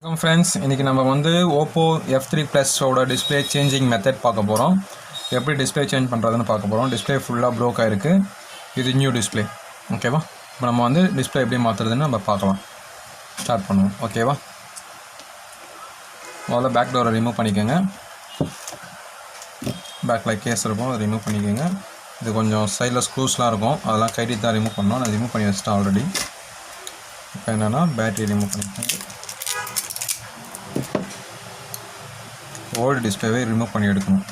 வணக்கம் ஃப்ரெண்ட்ஸ், இன்றைக்கி நம்ம வந்து ஓப்போ F3 ப்ளஸோட டிஸ்பிளே சேஞ்சிங் மெத்தட் பார்க்க போகிறோம். எப்படி டிஸ்பிளே சேஞ்ச் பண்ணுறதுன்னு பார்க்க போகிறோம். டிஸ்பிளே ஃபுல்லாக ப்ரோக் ஆகிருக்கு. இது நியூ டிஸ்பிளே. ஓகேவா? இப்போ நம்ம வந்து டிஸ்பிளே எப்படி மாற்றுறதுன்னு நம்ம பார்க்கலாம். ஸ்டார்ட் பண்ணுவோம். ஓகேவா? முதல்ல பேக் டோரை ரிமூவ் பண்ணிக்கோங்க. பேக்கில் கேஸ் இருக்கும், அதை ரிமூவ் பண்ணிக்கோங்க. இது கொஞ்சம் சைடில் ஸ்க்ரூஸ்லாம் இருக்கும், அதெல்லாம் கைட்டி தான் ரிமூவ் பண்ணணும். நான் ரிமூவ் பண்ணி வச்சுட்டேன் ஆல்ரெடி. இப்போ என்னென்னா பேட்டரி ரிமூவ் பண்ணிக்கோங்க. ஓல்டு டிஸ்பிளேவை ரிமூவ் பண்ணி எடுக்கணும்.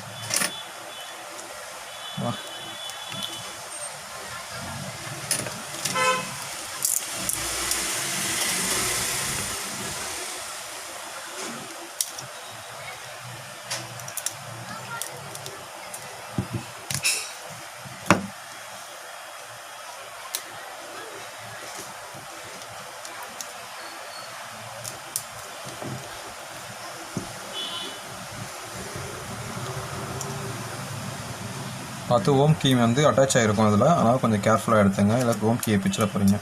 பார்த்து ஹோம் கீ வந்து அட்டாச் ஆகிருக்கும் அதில், அதனால் கொஞ்சம் கேர்ஃபுல்லாக எடுத்துங்க. இல்லை ஹோம் கீயை பிச்சில் போகிறீங்க,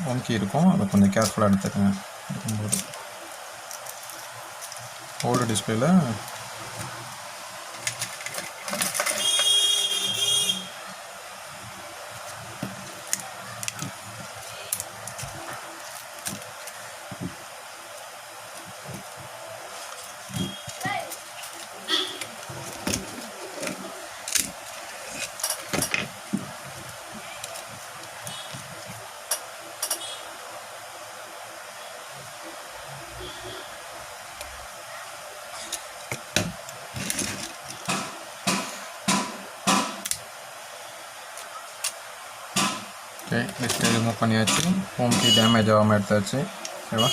ஹோம் கீ இருக்கும், அதை கொஞ்சம் கேர்ஃபுல்லாக எடுத்துக்கோங்க. எடுக்கும்போது ஓல்டு டிஸ்பிளேயில் டிஸ்பிளே ரிமூவ் பண்ணியாச்சு. ஹோம் கீ டேமேஜ் ஆகாமல் எடுத்தாச்சு. ஓகேவா?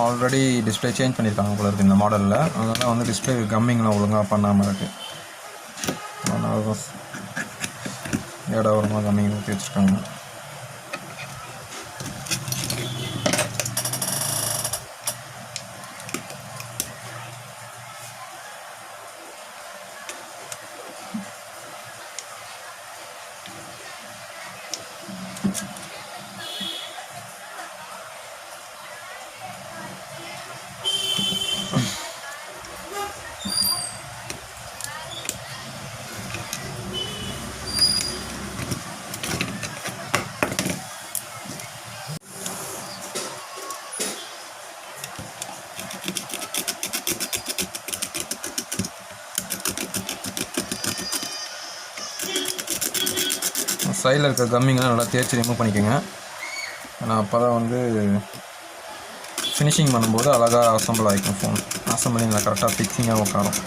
ஆல்ரெடி டிஸ்பிளே சேஞ்ச் பண்ணியிருக்காங்க போல இருக்குது இந்த மாடலில். அதனால் வந்து டிஸ்பிளே கம்மிங்லாம் ஒழுங்காக பண்ணாமல் இருக்குது. அதனால தான் ஏடாவரமாக கம்மிங் ஊற்றி வச்சுருக்காங்க. சைடில் இருக்க கம்மிங்கெலாம் நல்லா தேய்ச்சி ரிமூவ் பண்ணிக்கோங்க. ஆனால் அப்போ தான் வந்து ஃபினிஷிங் பண்ணும்போது அழகாக அசம்பிள் ஆகிக்கும். ஃபோன் அசம்பிளிங்கில் கரெக்டாக ஃபிக்ஸிங்காக உட்காரும்.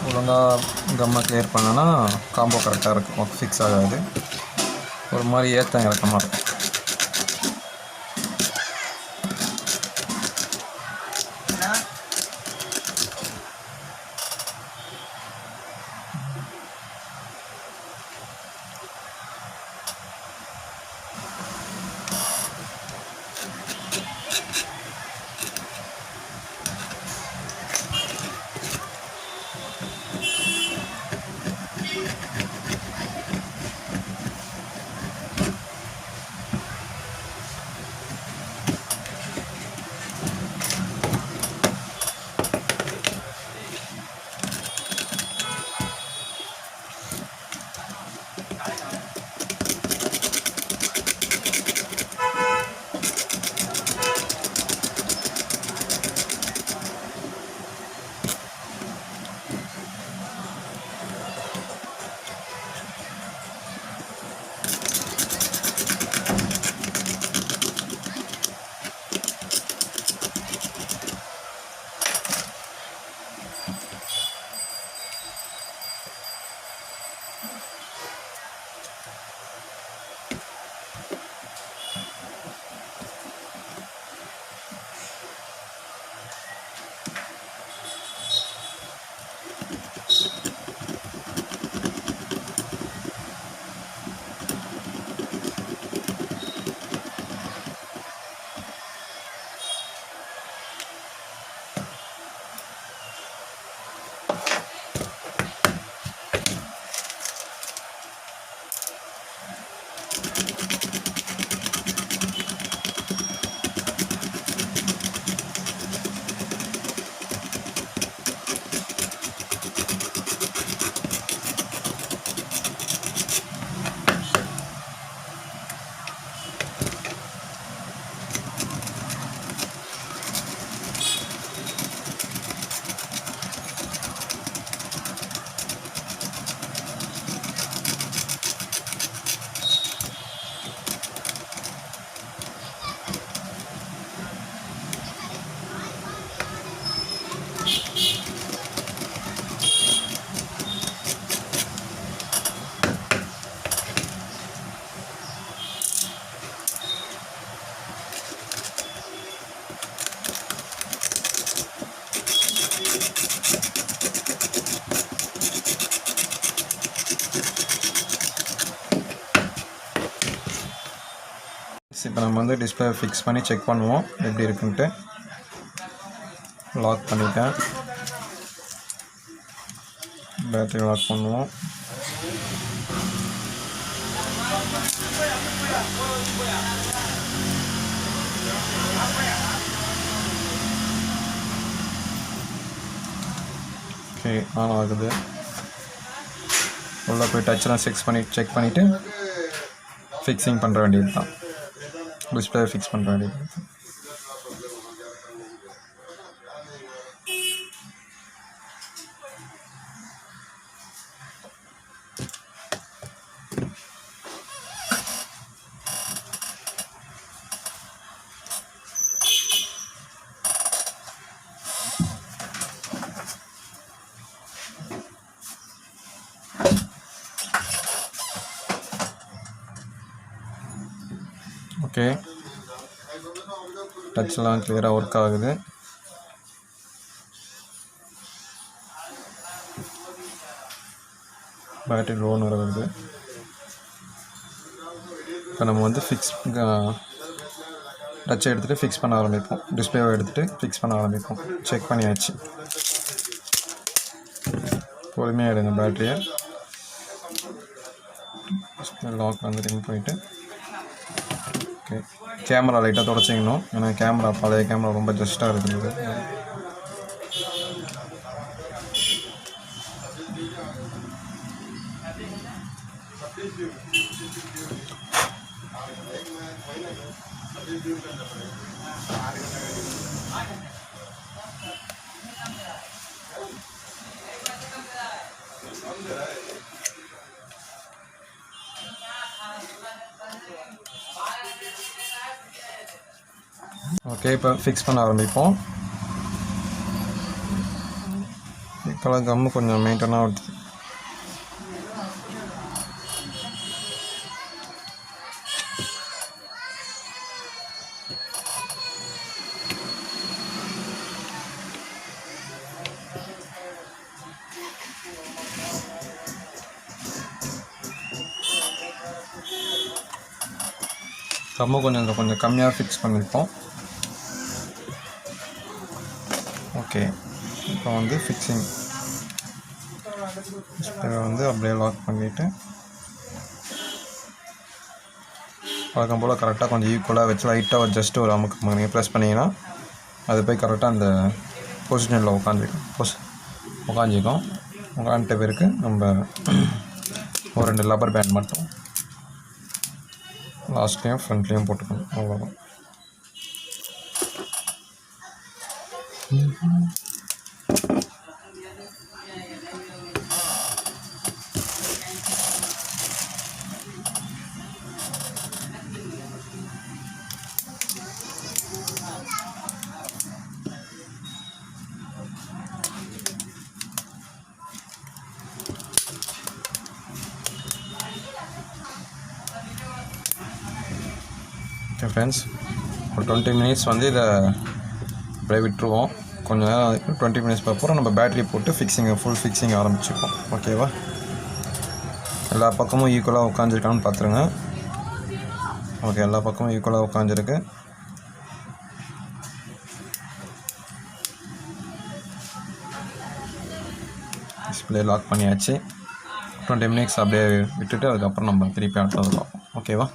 ஒழுங்காக கம்மை கிளியர் பண்ணோன்னா காம்போ கரெக்டாக இருக்கும், ஃபிக்ஸ் ஆகாது. ஒரு மாதிரி ஏற்ற இறக்கமாக இருக்கும். இப்போ நம்ம வந்து டிஸ்பிளே ஃபிக்ஸ் பண்ணி செக் பண்ணுவோம் எப்படி இருக்குன்ட்டு. லாக் பண்ணிட்டேன். பேட்டரி லாக் பண்ணுவோம். ஓகே, ஆன் ஆகுது. உள்ளே போய் டச்லாம் செக் பண்ணிவிட்டு ஃபிக்ஸிங் பண்ணுற வேண்டியது தான். டிஸ்பிளே ஃபிக்ஸ் பண்ணுற வேண்டியது. ஓகே, டச்லாம் கிளியராக ஒர்க் ஆகுது. பேட்டரி லோன் வருது. இப்போ நம்ம வந்து டச்சை எடுத்துகிட்டு ஃபிக்ஸ் பண்ண ஆரம்பிப்போம். டிஸ்பிளேவை எடுத்துகிட்டு ஃபிக்ஸ் பண்ண ஆரம்பிப்போம். செக் பண்ணியாச்சு. பொறுமையாக எடுங்க பேட்டரியை. லாக் வந்து ரிங் போயிட்டு ஓகே, கேமரா லைட்டாக தொடச்சிக்கணும். ஏன்னா கேமரா பழைய கேமரா ரொம்ப ஜஸ்ட்டாக இருக்குது. ஓகே, இப்போ ஃபிக்ஸ் பண்ண ஆரம்பிப்போம். இப்போலாம் கம்மு கொஞ்சம் மெயின்டைனாக விடுது. கம்மு கொஞ்சம் கம்மியாக ஃபிக்ஸ் பண்ணியிருப்போம். ஓகே, இப்போ வந்து ஃபிக்ஸிங் டிஸ்பிளேவை வந்து அப்படியே லாக் பண்ணிவிட்டு வழக்கம் போல் கரெக்டாக கொஞ்சம் ஈக்குவலாக வச்சு லைட்டாக ஒரு ஜஸ்ட்டு ஒரு அமுக்கு நீங்கள் ப்ரெஸ் பண்ணிங்கன்னா அது போய் கரெக்டாக அந்த பொசிஷனில் உட்காந்துக்கும். உட்காந்துட்ட பிறகு நம்ம ஒரு 2 ரப்பர் பேண்ட் மட்டும் லாஸ்ட்லேயும் ஃப்ரண்ட்லேயும் போட்டுக்கணும். அவ்வளோதான். ஓகே ஃப்ரெண்ட்ஸ், ஒரு 20 மினிட்ஸ் வந்து இதை அப்படியே விட்டுருவோம். கொஞ்சம் நேரம் 20 மினிட்ஸ் அப்புறம் நம்ம பேட்டரி போட்டு ஃபுல் ஃபிக்ஸிங் ஆரம்பிச்சுப்போம். ஓகேவா? எல்லா பக்கமும் ஈக்குவலாக உட்காந்துருக்கான்னு பார்த்துருங்க. ஓகே, எல்லா பக்கமும் ஈக்குவலாக உட்காந்துருக்கு. டிஸ்பிளே லாக் பண்ணியாச்சு. 20 மினிட்ஸ் அப்படியே விட்டுட்டு அதுக்கப்புறம் நம்ம திருப்பி அடுத்தது பார்ப்போம். ஓகேவா?